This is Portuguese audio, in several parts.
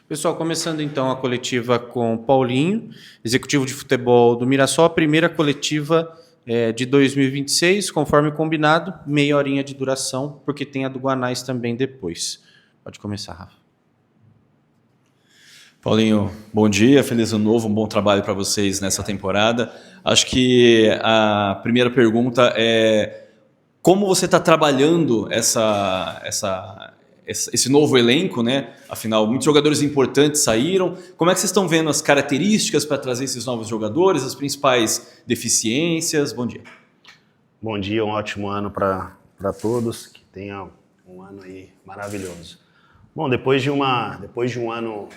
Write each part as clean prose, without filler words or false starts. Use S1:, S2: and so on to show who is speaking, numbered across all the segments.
S1: Pessoal, começando então a coletiva com Paulinho, executivo de futebol do Mirassol, a primeira coletiva de 2026, conforme combinado, meia horinha de duração, porque tem a do Guanais também depois. Pode começar, Rafa.
S2: Paulinho, bom dia, feliz ano novo, um bom trabalho para vocês nessa temporada. Acho que a primeira pergunta é como você está trabalhando esse novo elenco, né? Afinal, muitos jogadores importantes saíram. Como é que vocês estão vendo as características para trazer esses novos jogadores, as principais deficiências? Bom dia.
S3: Bom dia, um ótimo ano para todos, que tenha um ano aí maravilhoso. Bom, depois de um ano,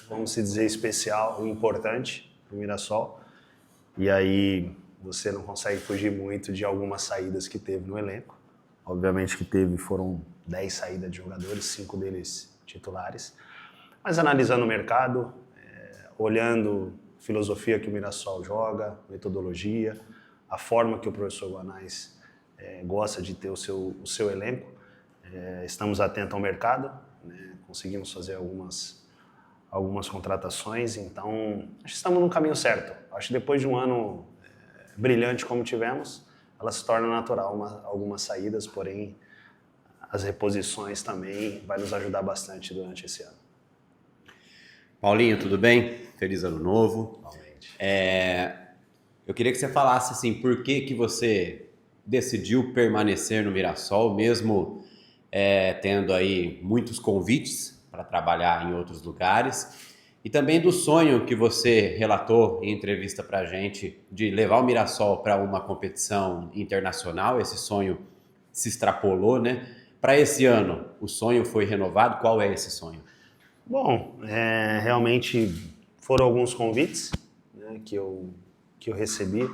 S3: vamos dizer, especial e importante para o Mirassol, e aí você não consegue fugir muito de algumas saídas que teve no elenco. Obviamente que foram 10 saídas de jogadores, 5 deles titulares. Mas analisando o mercado, olhando a filosofia que o Mirassol joga, metodologia, a forma que o professor Guanais gosta de ter o seu elenco, estamos atentos ao mercado, né? Conseguimos fazer algumas contratações, então acho que estamos no caminho certo. Acho que depois de um ano brilhante como tivemos, ela se torna natural algumas saídas, porém as reposições também vai nos ajudar bastante durante esse ano.
S4: Paulinho, tudo bem? Feliz ano novo.
S3: Realmente.
S4: Eu queria que você falasse assim, por que você decidiu permanecer no Mirassol, mesmo tendo aí muitos convites para trabalhar em outros lugares, e também do sonho que você relatou em entrevista para a gente de levar o Mirassol para uma competição internacional. Esse sonho se extrapolou, né? Para esse ano, o sonho foi renovado. Qual é esse sonho?
S3: Bom, realmente foram alguns convites, né, que eu recebi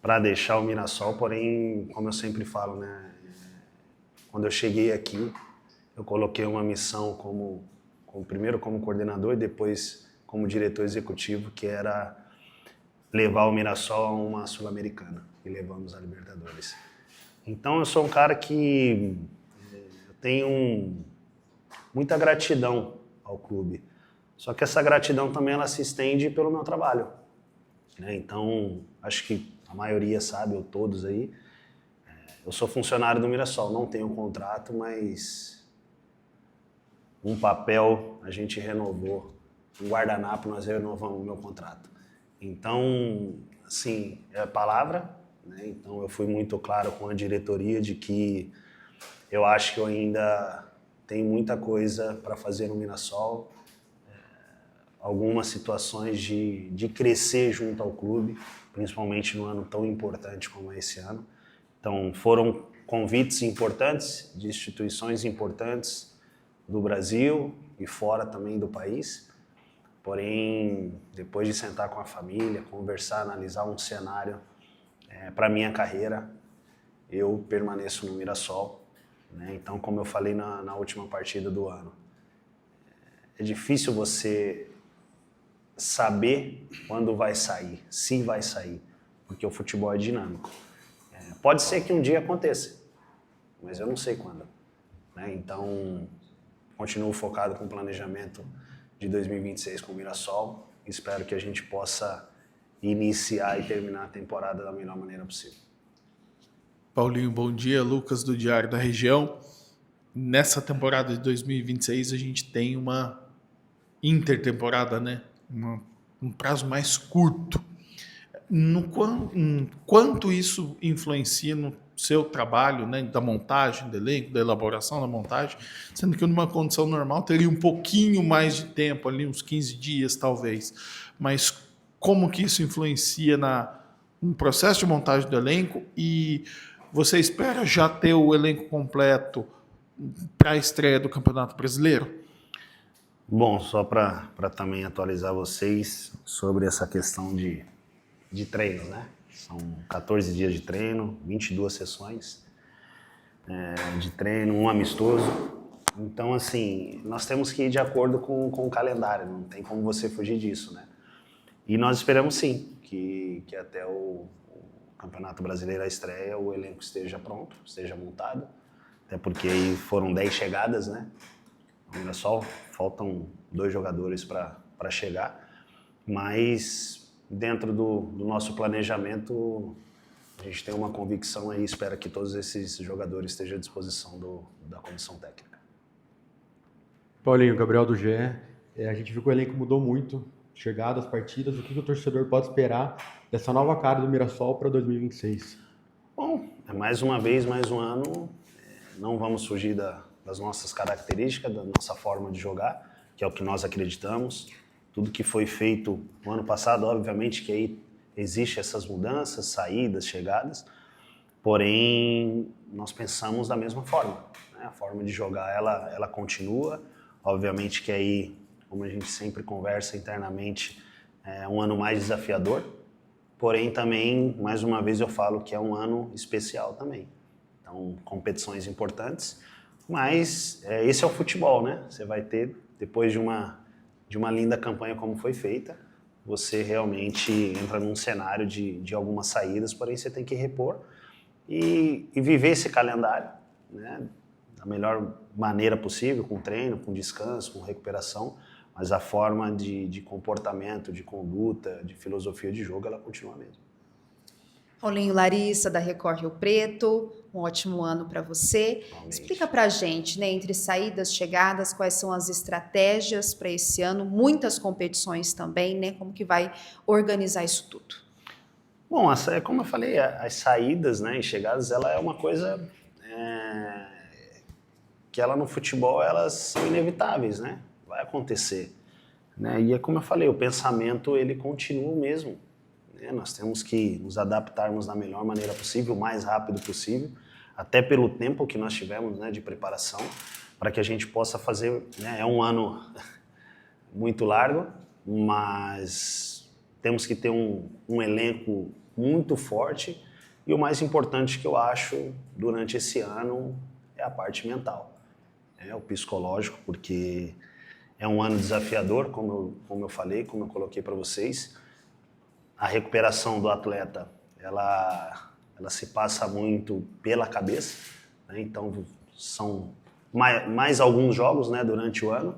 S3: para deixar o Mirassol, porém, como eu sempre falo, né, quando eu cheguei aqui, eu coloquei uma missão primeiro como coordenador e depois como diretor executivo, que era levar o Mirassol a uma Sul-Americana, e levamos a Libertadores. Então eu sou um cara que eu tenho muita gratidão ao clube, só que essa gratidão também ela se estende pelo meu trabalho, né? Então acho que a maioria sabe, ou todos aí, eu sou funcionário do Mirassol, não tenho contrato, mas um papel a gente renovou, um guardanapo nós renovamos o meu contrato. Então, assim, é a palavra, né? Então eu fui muito claro com a diretoria de que eu acho que eu ainda tenho muita coisa para fazer no Mirassol, algumas situações de crescer junto ao clube, principalmente num ano tão importante como é esse ano. Então foram convites importantes, de instituições importantes do Brasil e fora também do país. Porém, depois de sentar com a família, conversar, analisar um cenário para minha carreira, eu permaneço no Mirassol, né? Então, como eu falei na última partida do ano, é difícil você saber quando vai sair, se vai sair, porque o futebol é dinâmico. Pode ser que um dia aconteça, mas eu não sei quando, né? Então, continuo focado com o planejamento de 2026 com o Mirassol. Espero que a gente possa iniciar e terminar a temporada da melhor maneira possível.
S5: Paulinho, bom dia. Lucas do Diário da Região. Nessa temporada de 2026 a gente tem uma intertemporada, né? Um prazo mais curto. Quanto isso influencia no seu trabalho, né, da montagem do elenco, da elaboração da montagem, sendo que numa condição normal teria um pouquinho mais de tempo, ali uns 15 dias talvez, mas como que isso influencia no processo de montagem do elenco, e você espera já ter o elenco completo para a estreia do Campeonato Brasileiro?
S3: Bom, só para também atualizar vocês sobre essa questão de treino, né? São 14 dias de treino, 22 sessões de treino, um amistoso. Então, assim, nós temos que ir de acordo com o calendário, não tem como você fugir disso, né? E nós esperamos sim que até o Campeonato Brasileiro, a estreia, o elenco esteja pronto, esteja montado, até porque aí foram 10 chegadas, né? O Mirassol, faltam 2 jogadores para chegar, mas dentro do nosso planejamento, a gente tem uma convicção aí, espera que todos esses jogadores estejam à disposição da comissão técnica.
S6: Paulinho, Gabriel do GE. A gente viu que o elenco mudou muito, chegadas, partidas. O que o torcedor pode esperar dessa nova cara do Mirassol para 2026?
S3: Bom, é mais uma vez, mais um ano, não vamos fugir das nossas características, da nossa forma de jogar, que é o que nós acreditamos. Tudo que foi feito no ano passado, obviamente que aí existe essas mudanças, saídas, chegadas, porém nós pensamos da mesma forma, né? A forma de jogar ela continua, obviamente que aí, como a gente sempre conversa internamente, é um ano mais desafiador, porém também, mais uma vez eu falo que é um ano especial também. Então, competições importantes, mas esse é o futebol, né? Você vai ter, depois de uma linda campanha como foi feita, você realmente entra num cenário de algumas saídas, porém você tem que repor e viver esse calendário, né, da melhor maneira possível, com treino, com descanso, com recuperação, mas a forma de comportamento, de conduta, de filosofia de jogo, ela continua a mesma.
S7: Paulinho, Larissa, da Record Rio Preto, um ótimo ano para você.
S3: Realmente.
S7: Explica para a gente, né, entre saídas, chegadas, quais são as estratégias para esse ano, muitas competições também, né, como que vai organizar isso tudo?
S3: Bom, como eu falei, as saídas, né, e chegadas, ela é uma coisa que ela no futebol, elas são inevitáveis, né? Vai acontecer, né? E é como eu falei, o pensamento, ele continua o mesmo. Nós temos que nos adaptarmos da melhor maneira possível, o mais rápido possível, até pelo tempo que nós tivemos, né, de preparação, para que a gente possa fazer, né, é um ano muito largo, mas temos que ter um elenco muito forte e o mais importante que eu acho durante esse ano é a parte mental, o psicológico, porque é um ano desafiador, como eu falei, como eu coloquei para vocês. A recuperação do atleta, ela se passa muito pela cabeça, né? Então são mais alguns jogos, né, durante o ano,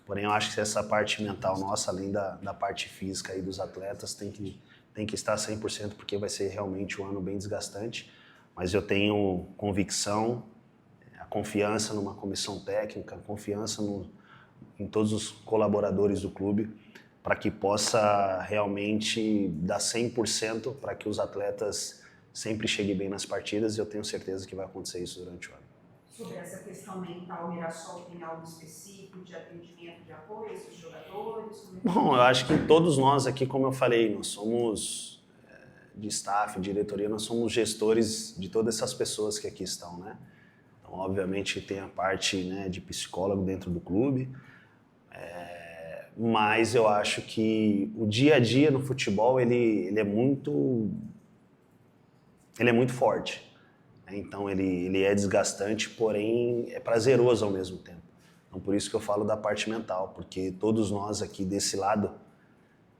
S3: porém eu acho que essa parte mental nossa, além da parte física aí dos atletas, tem que estar 100%, porque vai ser realmente um ano bem desgastante, mas eu tenho convicção, a confiança numa comissão técnica, a confiança em todos os colaboradores do clube, para que possa realmente dar 100% para que os atletas sempre cheguem bem nas partidas, e eu tenho certeza que vai acontecer isso durante o ano.
S7: Sobre essa questão mental, o Mirassol tem algo específico de atendimento, de apoio a esses jogadores?
S3: Bom, eu acho que todos nós aqui, como eu falei, nós somos de staff, diretoria, nós somos gestores de todas essas pessoas que aqui estão, né? Então, obviamente, tem a parte, né, de psicólogo dentro do clube, mas eu acho que o dia a dia no futebol ele é muito forte, né? Então ele é desgastante, porém é prazeroso ao mesmo tempo. Então por isso que eu falo da parte mental, porque todos nós aqui desse lado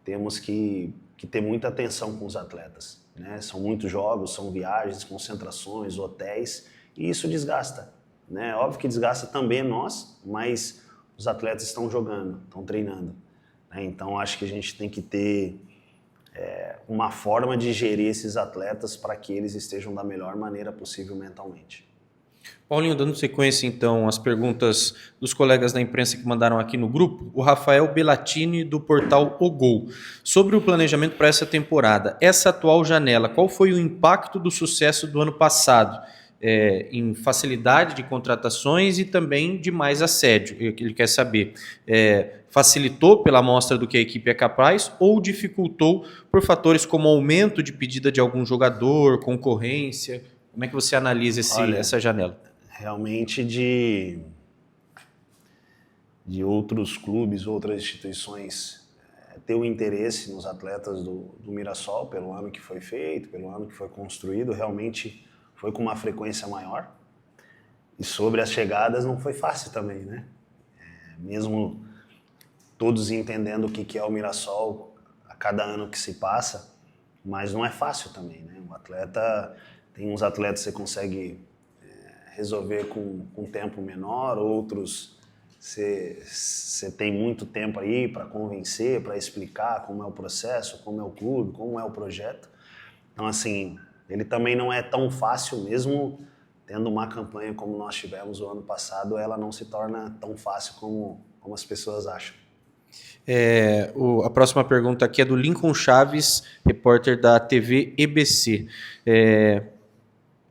S3: temos que ter muita atenção com os atletas, né? São muitos jogos, são viagens, concentrações, hotéis, e isso desgasta, né? Óbvio que desgasta também nós, mas os atletas estão jogando, estão treinando, né? Então acho que a gente tem que ter uma forma de gerir esses atletas para que eles estejam da melhor maneira possível mentalmente.
S1: Paulinho, dando sequência então às perguntas dos colegas da imprensa que mandaram aqui no grupo, o Rafael Bellatini do portal O Gol. Sobre o planejamento para essa temporada, essa atual janela, qual foi o impacto do sucesso do ano passado? Em facilidade de contratações e também de mais assédio. Ele quer saber, facilitou pela amostra do que a equipe é capaz ou dificultou por fatores como aumento de pedida de algum jogador, concorrência? Como é que você analisa essa janela?
S3: Realmente de outros clubes, outras instituições ter o interesse nos atletas do Mirassol pelo ano que foi feito, pelo ano que foi construído, realmente foi com uma frequência maior. E sobre as chegadas não foi fácil também, né? Mesmo todos entendendo o que é o Mirassol a cada ano que se passa, mas não é fácil também, né? O atleta, tem uns atletas que você consegue resolver com um tempo menor, outros você tem muito tempo aí para convencer, para explicar como é o processo, como é o clube, como é o projeto. Então, assim, ele também não é tão fácil, mesmo tendo uma campanha como nós tivemos o ano passado, ela não se torna tão fácil como as pessoas acham.
S1: A próxima pergunta aqui é do Lincoln Chaves, repórter da TV EBC.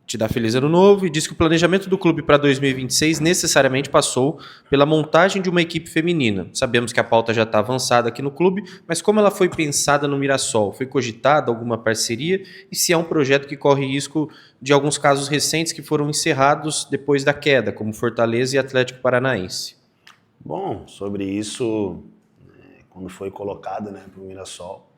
S1: Te dá feliz ano novo e diz que o planejamento do clube para 2026 necessariamente passou pela montagem de uma equipe feminina. Sabemos que a pauta já está avançada aqui no clube, mas como ela foi pensada no Mirassol? Foi cogitada alguma parceria? E se é um projeto que corre risco de alguns casos recentes que foram encerrados depois da queda, como Fortaleza e Atlético Paranaense?
S3: Bom, sobre isso, quando foi colocado, né, para o Mirassol,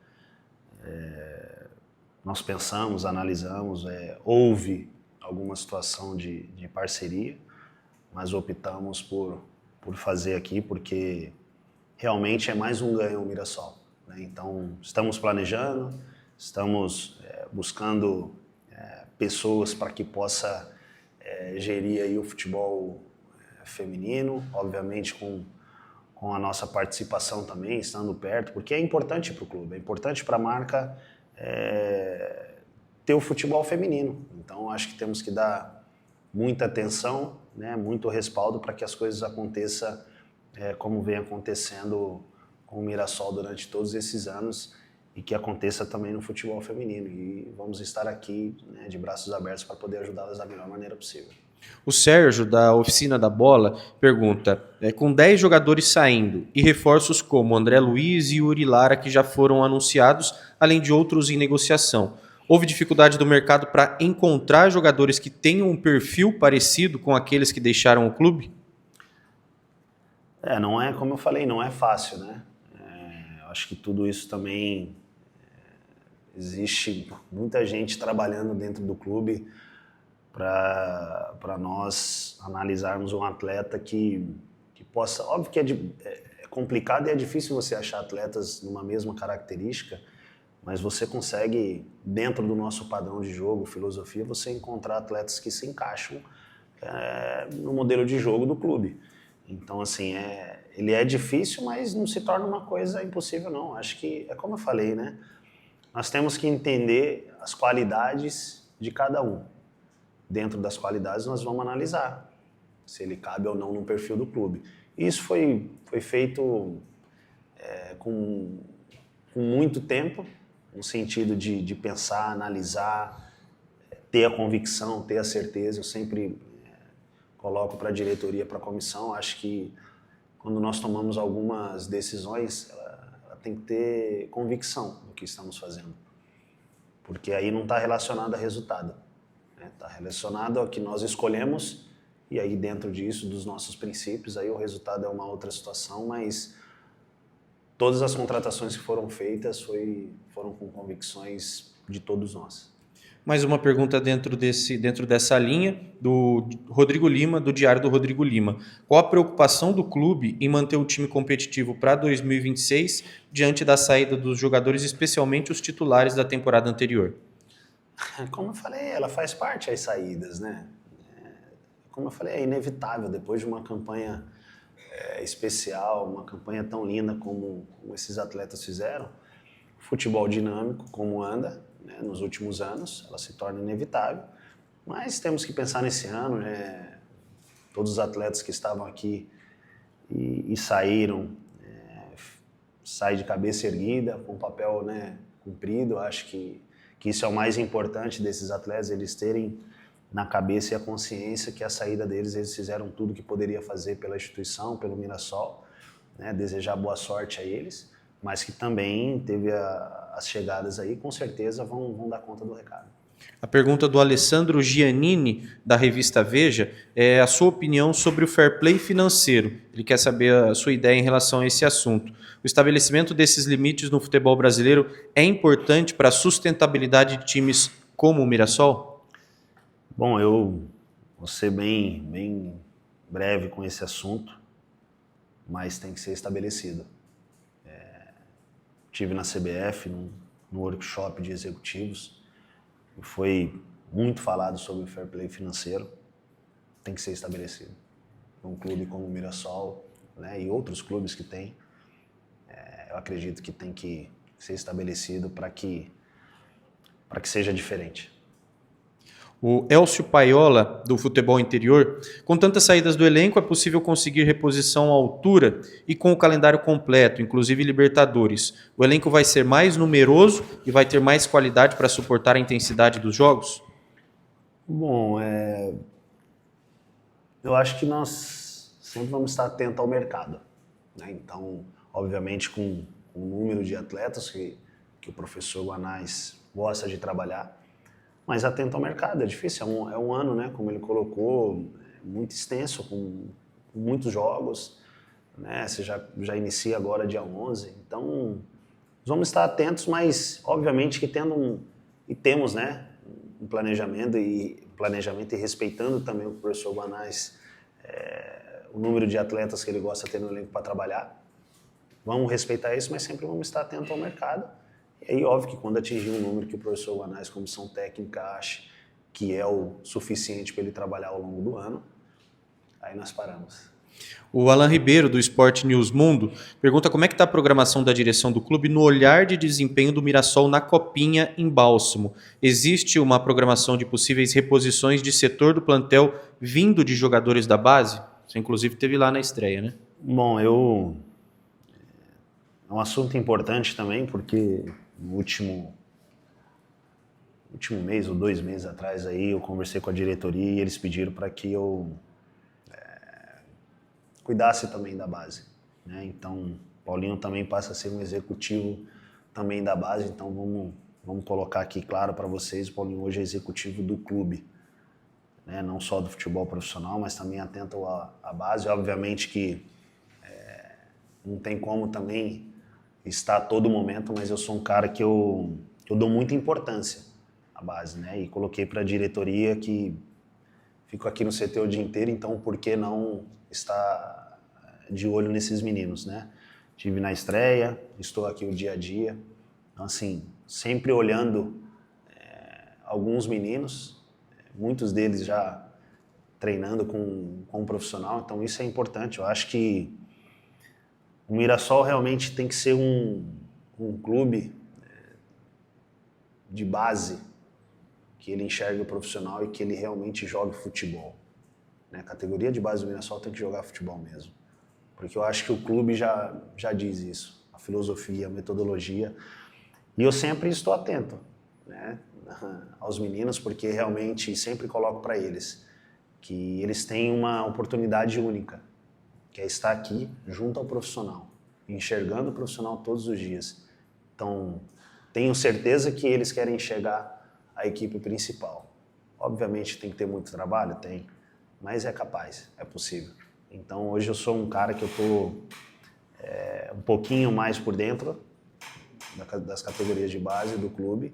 S3: nós pensamos, analisamos, houve alguma situação de parceria, mas optamos por fazer aqui porque realmente é mais um ganho o Mirassol, né? Então, estamos planejando, estamos buscando pessoas para que possa gerir aí o futebol feminino, obviamente com a nossa participação também, estando perto, porque é importante para o clube, é importante para a marca ter o futebol feminino. Então, acho que temos que dar muita atenção, né, muito respaldo para que as coisas aconteçam como vem acontecendo com o Mirassol durante todos esses anos e que aconteça também no futebol feminino. E vamos estar aqui, né, de braços abertos para poder ajudá-las da melhor maneira possível.
S1: O Sérgio, da Oficina da Bola, pergunta, com 10 jogadores saindo e reforços como André Luiz e Yuri Lara que já foram anunciados, além de outros em negociação, houve dificuldade do mercado para encontrar jogadores que tenham um perfil parecido com aqueles que deixaram o clube?
S3: Não é, como eu falei, não é fácil, né? Eu acho que tudo isso também existe muita gente trabalhando dentro do clube para nós analisarmos um atleta que possa... Óbvio que é complicado e é difícil você achar atletas numa mesma característica, mas você consegue, dentro do nosso padrão de jogo, filosofia, você encontrar atletas que se encaixam no modelo de jogo do clube. Então, assim, ele é difícil, mas não se torna uma coisa impossível, não. Acho que, é como eu falei, né? Nós temos que entender as qualidades de cada um. Dentro das qualidades, nós vamos analisar se ele cabe ou não no perfil do clube. Isso foi feito com muito tempo, no sentido de pensar, analisar, ter a convicção, ter a certeza. Eu sempre coloco para a diretoria, para a comissão, acho que quando nós tomamos algumas decisões, ela tem que ter convicção no que estamos fazendo, porque aí não está relacionado a resultado, está relacionado ao que nós escolhemos, e aí dentro disso, dos nossos princípios, aí o resultado é uma outra situação, mas todas as contratações que foram feitas foram com convicções de todos nós.
S1: Mais uma pergunta dentro dessa linha, do Rodrigo Lima, do Diário do Rodrigo Lima. Qual a preocupação do clube em manter o time competitivo para 2026 diante da saída dos jogadores, especialmente os titulares da temporada anterior?
S3: Como eu falei, ela faz parte das saídas, né? Como eu falei, é inevitável, depois de uma campanha especial, uma campanha tão linda como esses atletas fizeram, futebol dinâmico, como anda, né, nos últimos anos, ela se torna inevitável, mas temos que pensar nesse ano, né, todos os atletas que estavam aqui e saíram, saem de cabeça erguida, com o papel, né, cumprido. Acho que isso é o mais importante desses atletas, eles terem na cabeça e a consciência que a saída deles, eles fizeram tudo que poderia fazer pela instituição, pelo Mirassol, né, desejar boa sorte a eles, mas que também teve as chegadas aí, com certeza vão dar conta do recado.
S1: A pergunta do Alessandro Giannini, da revista Veja, é a sua opinião sobre o fair play financeiro. Ele quer saber a sua ideia em relação a esse assunto. O estabelecimento desses limites no futebol brasileiro é importante para a sustentabilidade de times como o Mirassol?
S3: Bom, eu vou ser bem breve com esse assunto, mas tem que ser estabelecido. Estive na CBF, no workshop de executivos, e foi muito falado sobre o fair play financeiro. Tem que ser estabelecido. Um clube como o Mirassol né, e outros clubes que tem, eu acredito que tem que ser estabelecido para que seja diferente.
S1: O Elcio Paiola, do futebol interior, com tantas saídas do elenco, é possível conseguir reposição à altura e com o calendário completo, inclusive Libertadores. O elenco vai ser mais numeroso e vai ter mais qualidade para suportar a intensidade dos jogos?
S3: Bom, eu acho que nós sempre vamos estar atentos ao mercado, né? Então, obviamente, com o número de atletas que o professor Guanais gosta de trabalhar, mas atento ao mercado, é difícil, é um ano, né, como ele colocou, muito extenso, com muitos jogos, né, você já inicia agora dia 11, então nós vamos estar atentos, mas obviamente que temos, né, um planejamento e respeitando também o professor Guanais, o número de atletas que ele gosta de ter no elenco para trabalhar, vamos respeitar isso, mas sempre vamos estar atentos ao mercado. E aí, óbvio que quando atingir um número que o professor Guanais, comissão técnica, acha que é o suficiente para ele trabalhar ao longo do ano, aí nós paramos.
S1: O Alan Ribeiro, do Sport News Mundo, pergunta como é que está a programação da direção do clube no olhar de desempenho do Mirassol na Copinha em Bálsamo. Existe uma programação de possíveis reposições de setor do plantel vindo de jogadores da base? Você, inclusive, esteve lá na estreia, né?
S3: Bom, é um assunto importante também, porque no último mês ou 2 meses atrás aí eu conversei com a diretoria e eles pediram para que eu cuidasse também da base, né? Então, Paulinho também passa a ser um executivo também da base, então vamos colocar aqui claro para vocês, o Paulinho hoje é executivo do clube, né? Não só do futebol profissional, mas também atento à base, obviamente que não tem como também estar a todo momento, mas eu sou um cara que eu dou muita importância à base, né? E coloquei para a diretoria que fico aqui no CT o dia inteiro, então por que não estar de olho nesses meninos, né? Estive na estreia, estou aqui o dia a dia, então assim, sempre olhando alguns meninos, muitos deles já treinando com um profissional, então isso é importante, eu acho que o Mirassol realmente tem que ser um clube de base, que ele enxergue o profissional e que ele realmente jogue futebol, né? A categoria de base do Mirassol tem que jogar futebol mesmo. Porque eu acho que o clube já diz isso, a filosofia, a metodologia. E eu sempre estou atento, né, aos meninos, porque realmente sempre coloco para eles que eles têm uma oportunidade única, que é estar aqui junto ao profissional, enxergando o profissional todos os dias. Então, tenho certeza que eles querem enxergar a equipe principal. Obviamente tem que ter muito trabalho, tem, mas é capaz, é possível. Então, hoje eu sou um cara que eu estou um pouquinho mais por dentro das categorias de base do clube,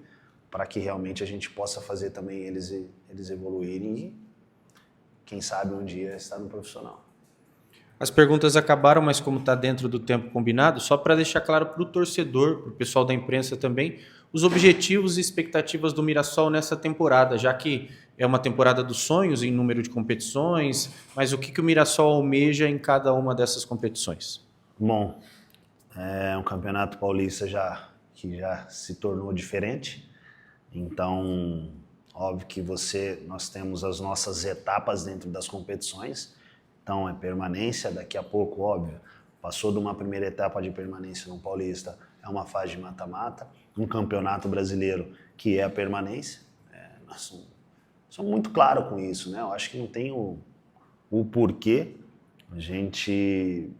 S3: para que realmente a gente possa fazer também eles evoluírem e, quem sabe, um dia estar no profissional.
S1: As perguntas acabaram, mas como está dentro do tempo combinado, só para deixar claro para o torcedor, para o pessoal da imprensa também, os objetivos e expectativas do Mirassol nessa temporada, já que é uma temporada dos sonhos em número de competições, mas o que o Mirassol almeja em cada uma dessas competições?
S3: Bom, é um campeonato paulista que já se tornou diferente, então, óbvio que nós temos as nossas etapas dentro das competições. Então, é permanência, daqui a pouco, óbvio, passou de uma primeira etapa de permanência no Paulista, é uma fase de mata-mata, um campeonato brasileiro que é a permanência. Nós somos muito claros com isso, né? Eu acho que não tem o porquê a gente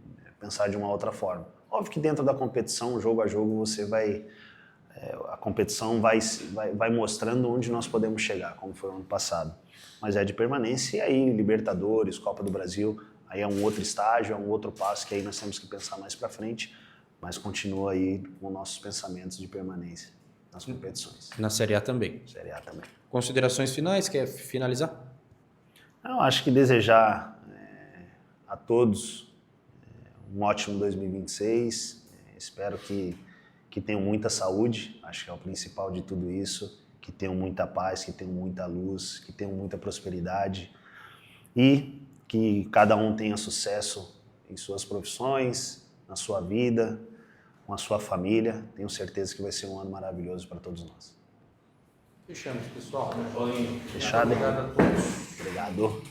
S3: pensar de uma outra forma. Óbvio que dentro da competição, jogo a jogo, a competição vai mostrando onde nós podemos chegar, como foi o ano passado. Mas é de permanência, e aí Libertadores, Copa do Brasil, aí é um outro estágio, é um outro passo que aí nós temos que pensar mais para frente, mas continua aí com nossos pensamentos de permanência nas competições.
S1: Na Série A também.
S3: Série A também.
S1: Considerações finais, quer finalizar?
S3: Eu acho que desejar a todos um ótimo 2026, espero que tenham muita saúde, acho que é o principal de tudo isso, que tenham muita paz, que tenham muita luz, que tenham muita prosperidade e que cada um tenha sucesso em suas profissões, na sua vida, com a sua família. Tenho certeza que vai ser um ano maravilhoso para todos nós.
S1: Fechamos, pessoal.
S3: Fechado?
S1: Obrigado a todos.
S3: Obrigado.